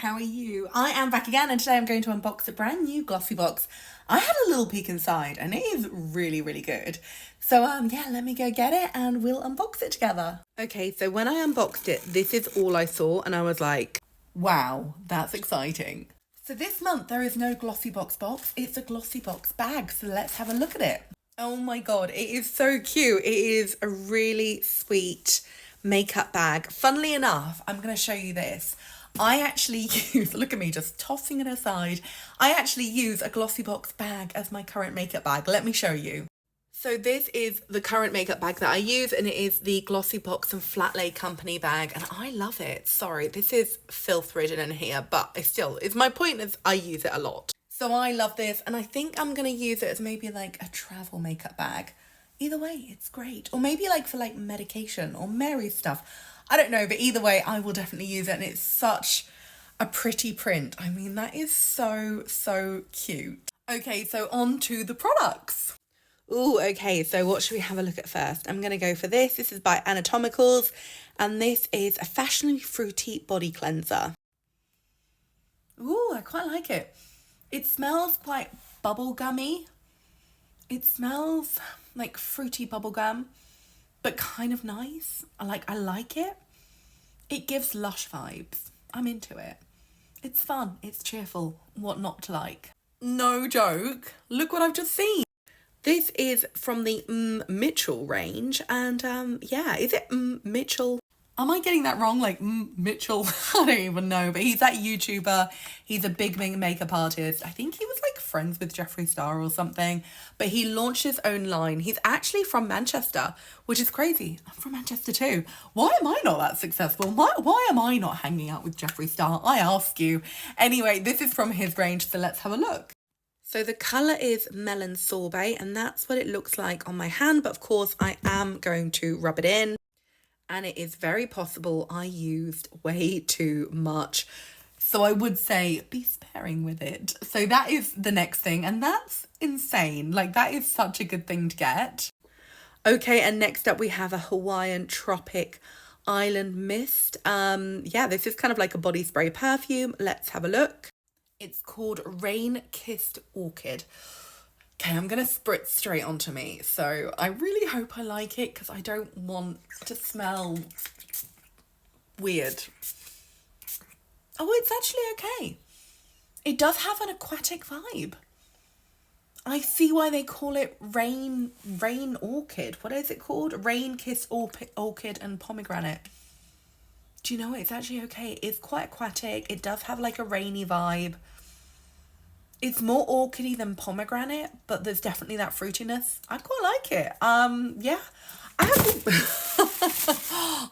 how are you? I am back again and today I'm going to unbox a brand new Glossybox. I had a little peek inside and it is really, really good. So yeah, let me go get it and we'll unbox it together. Okay, so when I unboxed it, this is all I saw and I was like, wow, that's exciting. So this month there is no Glossybox box, it's a Glossybox bag. So let's have a look at it. Oh my God, it is so cute. It is a really sweet makeup bag. Funnily enough, I'm going to show you this. I actually use, look at me just tossing it aside. I actually use a Glossybox bag as my current makeup bag. Let me show you. So this is the current makeup bag that I use and it is the Glossybox and Flat Lay Company bag and I love it. Sorry, this is filth ridden in here, but my point is I use it a lot. So I love this and I think I'm going to use it as maybe like a travel makeup bag. Either way, it's great. Or maybe like for like medication or Mary stuff. I don't know, but either way, I will definitely use it and it's such a pretty print. I mean, that is so, so cute. Okay, so on to the products. Ooh, okay, so what should we have a look at first? I'm going to go for this. This is by Anatomicals and this is a fashionably fruity body cleanser. Ooh, I quite like it. It smells quite bubblegummy. It smells like fruity bubblegum, but kind of nice. I like it. It gives Lush vibes. I'm into it. It's fun. It's cheerful. What not to like? No joke. Look what I've just seen. This is from the Mitchell range. And yeah, is it Mitchell? Am I getting that wrong? Like Mitchell? I don't even know. But he's that YouTuber. He's a big makeup artist. I think he was like friends with Jeffree Star or something. But he launched his own line. He's actually from Manchester, which is crazy. I'm from Manchester too. Why am I not that successful? Why am I not hanging out with Jeffree Star? I ask you. Anyway, this is from his range. So let's have a look. So the colour is Melon Sorbet and that's what it looks like on my hand. But of course, I am going to rub it in. And it is very possible I used way too much. So I would say be sparing with it. So that is the next thing. And that's insane. Like that is such a good thing to get. Okay, and next up we have a Hawaiian Tropic Island Mist. Yeah, this is kind of like a body spray perfume. Let's have a look. It's called Rain Kissed Orchid. Okay, I'm going to spritz straight onto me. So I really hope I like it because I don't want to smell weird. Oh, it's actually okay. It does have an aquatic vibe. I see why they call it rain orchid. What is it called? Rain Kissed Orchid and Pomegranate. Do you know what? It's actually okay. It's quite aquatic. It does have like a rainy vibe. It's more orchidy than pomegranate, but there's definitely that fruitiness. I quite like it. Yeah.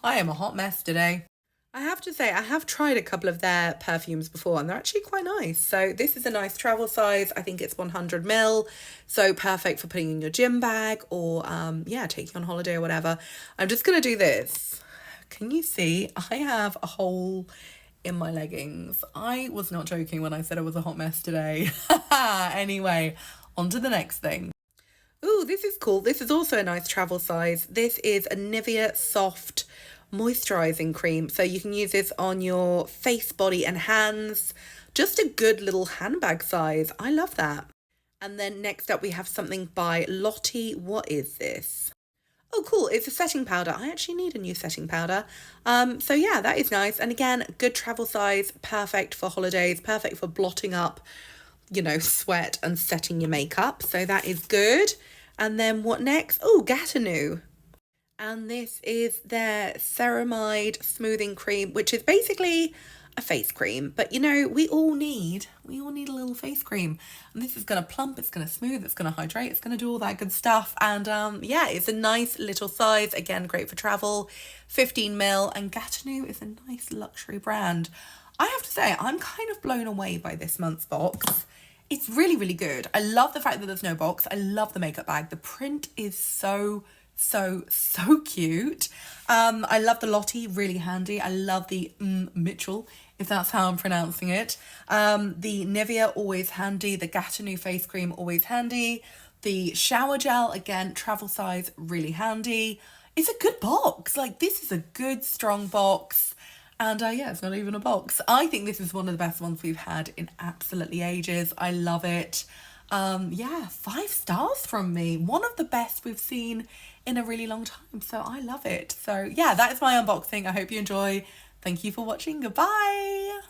I am a hot mess today. I have to say, I have tried a couple of their perfumes before and they're actually quite nice. So this is a nice travel size. I think it's 100 ml. So perfect for putting in your gym bag or, yeah, taking on holiday or whatever. I'm just going to do this. Can you see? I have a hole in my leggings. I was not joking when I said I was a hot mess today. Anyway, on to the next thing. Ooh, this is cool. This is also a nice travel size. This is a Nivea Soft Moisturizing Cream. So you can use this on your face, body and hands. Just a good little handbag size. I love that. And then next up we have something by Lottie. What is this? Oh, cool. It's a setting powder. I actually need a new setting powder. So yeah, that is nice. And again, good travel size, perfect for holidays, perfect for blotting up, you know, sweat and setting your makeup. So that is good. And then what next? Oh, Gatineau. And this is their Ceramide Smoothing Cream, which is basically a face cream. But you know, we all need a little face cream. And this is going to plump, it's going to smooth, it's going to hydrate, it's going to do all that good stuff. And yeah, it's a nice little size. Again, great for travel, 15 ml. And Gatineau is a nice luxury brand. I have to say, I'm kind of blown away by this month's box. It's really, really good. I love the fact that there's no box. I love the makeup bag. The print is so cute. I love the Lottie, really handy. I love the Mitchell, if that's how I'm pronouncing it. The Nivea, always handy. The Gatineau face cream, always handy. The shower gel, again, travel size, really handy. It's a good box. Like, this is a good, strong box. And yeah, it's not even a box. I think this is one of the best ones we've had in absolutely ages. I love it. Yeah, 5 stars from me. One of the best we've seen in a really long time. So I love it. So yeah, that is my unboxing. I hope you enjoy. Thank you for watching. Goodbye.